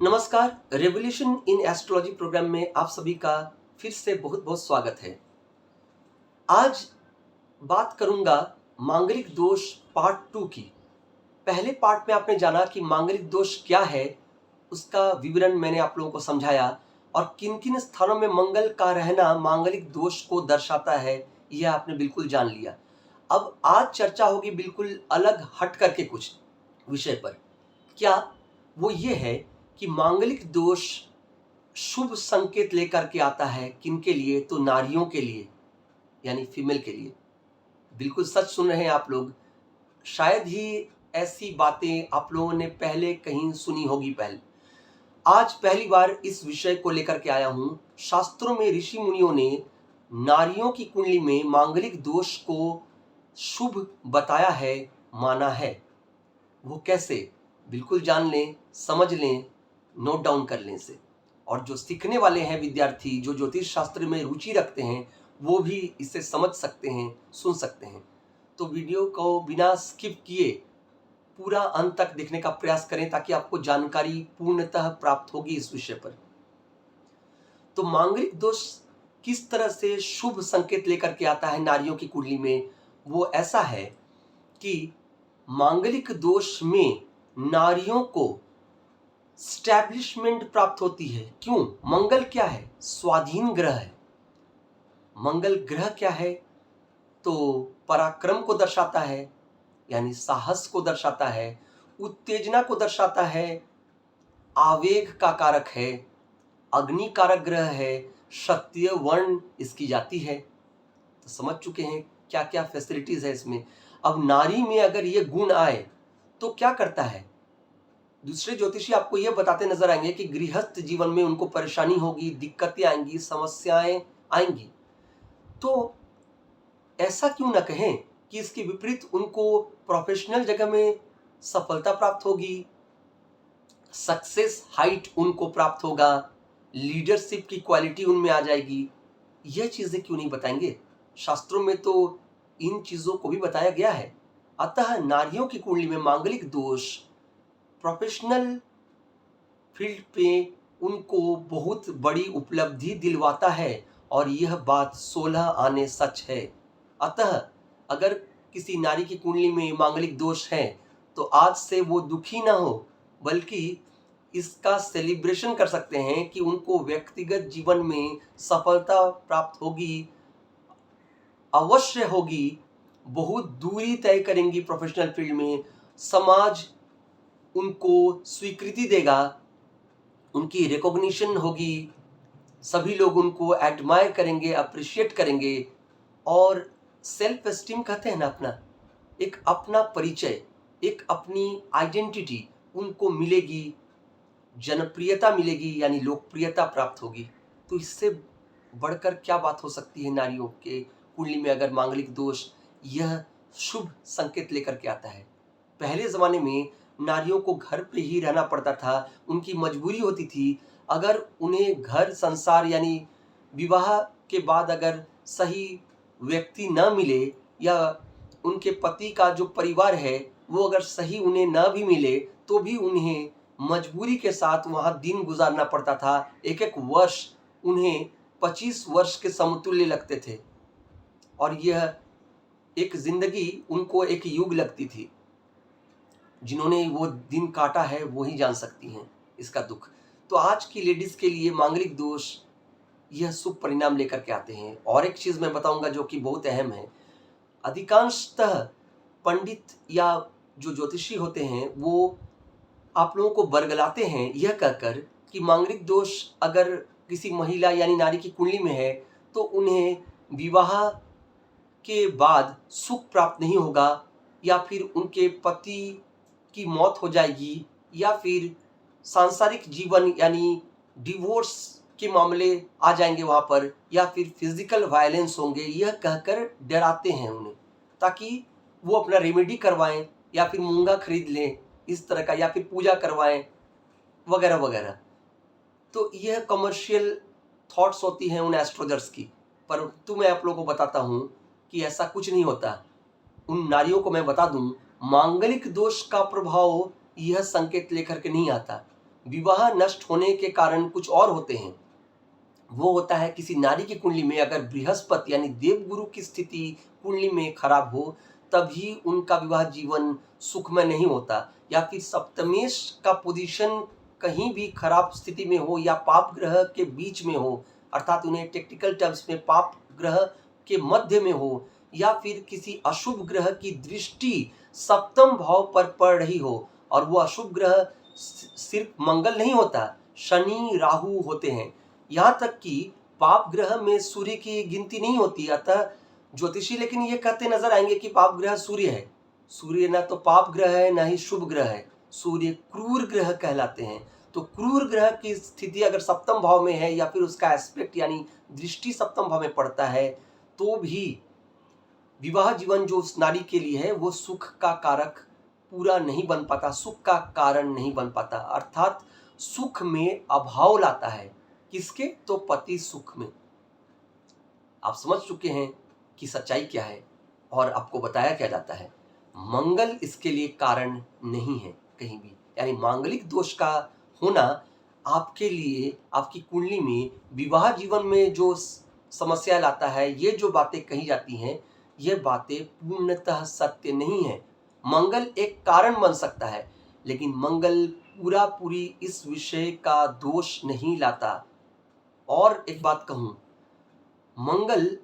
नमस्कार। Revolution in astrology programme में आप सभी का फिर से बहुत बहुत स्वागत है। आज बात करूंगा मांगलिक दोष पार्ट 2 की। पहले पार्ट में आपने जाना कि मांगलिक दोष क्या है, उसका विवरण मैंने आप लोगों को समझाया और किन किन स्थानों में मंगल का रहना मांगलिक दोष को दर्शाता है, यह आपने बिल्कुल जान लिया। अब आज चर्चा होगी बिल्कुल अलग हट करके कुछ विषय पर। क्या वो ये है कि मांगलिक दोष शुभ संकेत लेकर के आता है किनके लिए, तो नारियों के लिए, यानी फीमेल के लिए। बिल्कुल सच सुन रहे हैं आप लोग। शायद ही ऐसी बातें आप लोगों ने पहले कहीं सुनी होगी। आज पहली बार इस विषय को लेकर के आया हूं। शास्त्रों में ऋषि मुनियों ने नारियों की कुंडली में मांगलिक दोष को शुभ बताया है, माना है। वो कैसे, बिल्कुल जान लें, समझ लें, नोट डाउन कर लें इसे। और जो सीखने वाले हैं विद्यार्थी, जो ज्योतिष शास्त्र में रुचि रखते हैं, वो भी इसे समझ सकते हैं, सुन सकते हैं। तो वीडियो को बिना स्किप किए पूरा अंत तक देखने का प्रयास करें ताकि आपको जानकारी पूर्णतः प्राप्त होगी इस विषय पर। तो मांगलिक दोष किस तरह से शुभ संकेत लेकर के आता है नारियों की कुंडली में, वो ऐसा है कि मांगलिक दोष में नारियों को स्टैब्लिशमेंट प्राप्त होती है। क्यों? मंगल क्या है? स्वाधीन ग्रह है। मंगल ग्रह क्या है? तो पराक्रम को दर्शाता है, यानी साहस को दर्शाता है, उत्तेजना को दर्शाता है, आवेग का कारक है, अग्नि कारक ग्रह है, क्षत्रिय वर्ण इसकी जाति है। तो समझ चुके हैं क्या क्या फैसिलिटीज है इसमें। अब नारी में अगर ये गुण आए तो क्या करता है? दूसरे ज्योतिषी आपको यह बताते नजर आएंगे कि गृहस्थ जीवन में उनको परेशानी होगी, दिक्कतें आएंगी, समस्याएं आएंगी। तो ऐसा क्यों ना कहें कि इसके विपरीत उनको प्रोफेशनल जगह में सफलता प्राप्त होगी, सक्सेस हाइट उनको प्राप्त होगा, लीडरशिप की क्वालिटी उनमें आ जाएगी। यह चीजें क्यों नहीं बताएंगे? शास्त्रों में तो इन चीजों को भी बताया गया है। अतः नारियों की कुंडली में मांगलिक दोष प्रोफेशनल फील्ड पे उनको बहुत बड़ी उपलब्धि दिलवाता है और यह बात 16 आने सच है। अतः अगर किसी नारी की कुंडली में मांगलिक दोष है तो आज से वो दुखी ना हो, बल्कि इसका सेलिब्रेशन कर सकते हैं कि उनको व्यक्तिगत जीवन में सफलता प्राप्त होगी, अवश्य होगी, बहुत दूरी तय करेंगी प्रोफेशनल फील्ड में, समाज उनको स्वीकृति देगा, उनकी रिकॉग्निशन होगी, सभी लोग उनको एडमायर करेंगे, अप्रिशिएट करेंगे। और सेल्फ एस्टीम कहते हैं ना, एक अपना परिचय, एक अपनी आइडेंटिटी उनको मिलेगी, जनप्रियता मिलेगी, यानी लोकप्रियता प्राप्त होगी। तो इससे बढ़कर क्या बात हो सकती है? नारियों के कुंडली में अगर मांगलिक दोष यह शुभ संकेत लेकर के आता है। पहले जमाने में नारियों को घर पे ही रहना पड़ता था, उनकी मजबूरी होती थी। अगर उन्हें घर संसार यानी विवाह के बाद अगर सही व्यक्ति न मिले, या उनके पति का जो परिवार है वो अगर सही उन्हें न भी मिले, तो भी उन्हें मजबूरी के साथ वहां दिन गुजारना पड़ता था। एक एक वर्ष उन्हें 25 वर्ष के समतुल्य लगते थे और यह एक जिंदगी उनको एक युग लगती थी। जिन्होंने वो दिन काटा है वो ही जान सकती हैं इसका दुख। तो आज की लेडीज के लिए मांगलिक दोष यह शुभ परिणाम लेकर के आते हैं। और एक चीज मैं बताऊंगा जो कि बहुत अहम है। अधिकांशतः पंडित या जो ज्योतिषी होते हैं वो आप लोगों को बरगलाते हैं यह कहकर कि मांगलिक दोष अगर किसी महिला यानी नारी की कुंडली में है तो उन्हें विवाह के बाद सुख प्राप्त नहीं होगा, या फिर उनके पति की मौत हो जाएगी, या फिर सांसारिक जीवन यानी डिवोर्स के मामले आ जाएंगे वहां पर, या फिर फिजिकल वायलेंस होंगे। यह कहकर डराते हैं उन्हें, ताकि वो अपना रेमेडी करवाएं या फिर मूंगा खरीद लें इस तरह का, या फिर पूजा करवाएं वगैरह वगैरह। तो यह कमर्शियल थॉट्स होती हैं उन एस्ट्रोलजर्स की। परंतु मैं आप लोगों को बताता हूं कि ऐसा कुछ नहीं होता। उन नारियों को मैं बता दूं, मांगलिक दोष का प्रभाव यह संकेत लेकर के नहीं आता। विवाह नष्ट होने के कारण कुछ और होते हैं। वो होता है किसी नारी की कुंडली में अगर बृहस्पति यानी देवगुरु की स्थिति कुंडली में खराब हो, तभी उनका विवाह जीवन सुखमय नहीं होता। या फिर सप्तमेश का पोजीशन कहीं भी खराब स्थिति में हो या पाप ग्रह के बीच में हो, अर्थात उन्हें टेक्निकल टर्म्स में पाप ग्रह के मध्य में हो, या फिर किसी अशुभ ग्रह की दृष्टि सप्तम भाव पर पड़ रही हो, और वो अशुभ ग्रह सिर्फ मंगल नहीं होता, शनि राहु होते हैं। यहाँ तक कि पाप ग्रह में सूर्य की गिनती नहीं होती। अतः ज्योतिषी लेकिन ये कहते नजर आएंगे कि पाप ग्रह सूर्य है। सूर्य ना तो पाप ग्रह है ना ही शुभ ग्रह है, सूर्य क्रूर ग्रह कहलाते हैं। तो क्रूर ग्रह की स्थिति अगर सप्तम भाव में है या फिर उसका एस्पेक्ट यानी दृष्टि सप्तम भाव में पड़ता है, तो भी विवाह जीवन जो उस नारी के लिए है वो सुख का कारक पूरा नहीं बन पाता, सुख का कारण नहीं बन पाता, अर्थात सुख में अभाव लाता है। किसके? तो पति सुख में। आप समझ चुके हैं कि सच्चाई क्या है और आपको बताया क्या जाता है। मंगल इसके लिए कारण नहीं है कहीं भी, यानी मांगलिक दोष का होना आपके लिए आपकी कुंडली में विवाह जीवन में जो समस्या लाता है, ये जो बातें कही जाती हैं ये बातें पूर्णतः सत्य नहीं है। मंगल एक कारण बन सकता है, लेकिन मंगल पूरी इस विषय का दोष नहीं लाता। और एक बात कहूं, मंगल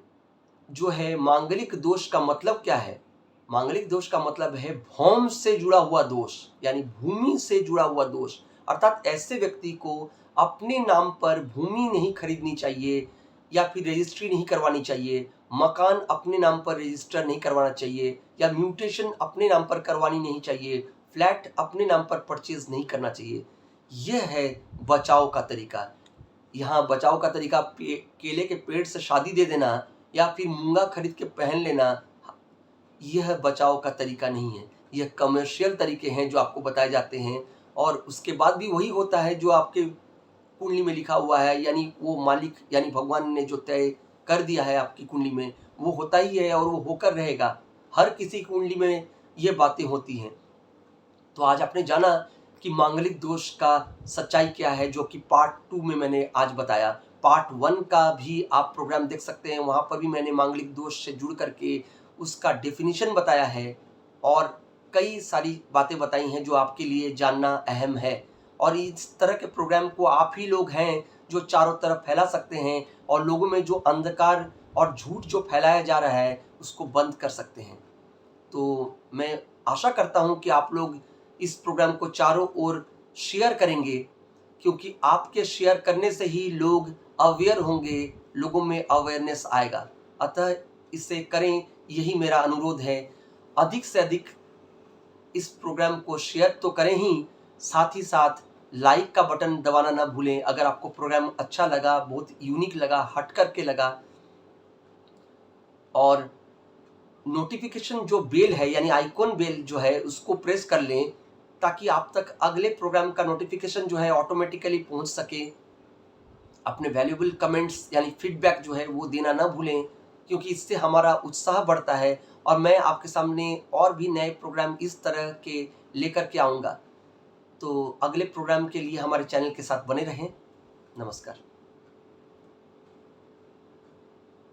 जो है मांगलिक दोष का मतलब क्या है? मांगलिक दोष का मतलब है भौम से जुड़ा हुआ दोष, यानी भूमि से जुड़ा हुआ दोष। अर्थात ऐसे व्यक्ति को अपने नाम पर भूमि नहीं खरीदनी चाहिए या फिर रजिस्ट्री नहीं करवानी चाहिए, मकान अपने नाम पर रजिस्टर नहीं करवाना चाहिए, या म्यूटेशन अपने नाम पर करवानी नहीं चाहिए, फ्लैट अपने नाम पर परचेज नहीं करना चाहिए। यह है बचाव का तरीका। यहाँ बचाव का तरीका केले के पेड़ से शादी दे देना या फिर मूंगा खरीद के पहन लेना, यह बचाव का तरीका नहीं है। यह कमर्शियल तरीके हैं जो आपको बताए जाते हैं, और उसके बाद भी वही होता है जो आपके कुंडली में लिखा हुआ है, यानी वो मालिक यानी भगवान ने जो तय कर दिया है आपकी कुंडली में वो होता ही है और वो होकर रहेगा। हर किसी कुंडली में ये बातें होती हैं। तो आज आपने जाना कि मांगलिक दोष का सच्चाई क्या है, जो कि पार्ट 2 में मैंने आज बताया। पार्ट 1 का भी आप प्रोग्राम देख सकते हैं, वहाँ पर भी मैंने मांगलिक दोष से जुड़ करके उसका डेफिनेशन बताया है और कई सारी बातें बताई हैं जो आपके लिए जानना अहम है। और इस तरह के प्रोग्राम को आप ही लोग हैं जो चारों तरफ फैला सकते हैं और लोगों में जो अंधकार और झूठ जो फैलाया जा रहा है उसको बंद कर सकते हैं। तो मैं आशा करता हूँ कि आप लोग इस प्रोग्राम को चारों ओर शेयर करेंगे, क्योंकि आपके शेयर करने से ही लोग अवेयर होंगे, लोगों में अवेयरनेस आएगा। अतः इसे करें, यही मेरा अनुरोध है। अधिक से अधिक इस प्रोग्राम को शेयर तो करें ही, साथ ही साथ लाइक का बटन दबाना ना भूलें अगर आपको प्रोग्राम अच्छा लगा, बहुत यूनिक लगा, हट करके लगा। और नोटिफिकेशन जो बेल है यानी आइकॉन बेल जो है उसको प्रेस कर लें, ताकि आप तक अगले प्रोग्राम का नोटिफिकेशन जो है ऑटोमेटिकली पहुंच सके। अपने वैल्यूएबल कमेंट्स यानी फीडबैक जो है वो देना ना भूलें, क्योंकि इससे हमारा उत्साह बढ़ता है और मैं आपके सामने और भी नए प्रोग्राम इस तरह के लेकर के आऊँगा। तो अगले प्रोग्राम के लिए हमारे चैनल के साथ बने रहें। नमस्कार।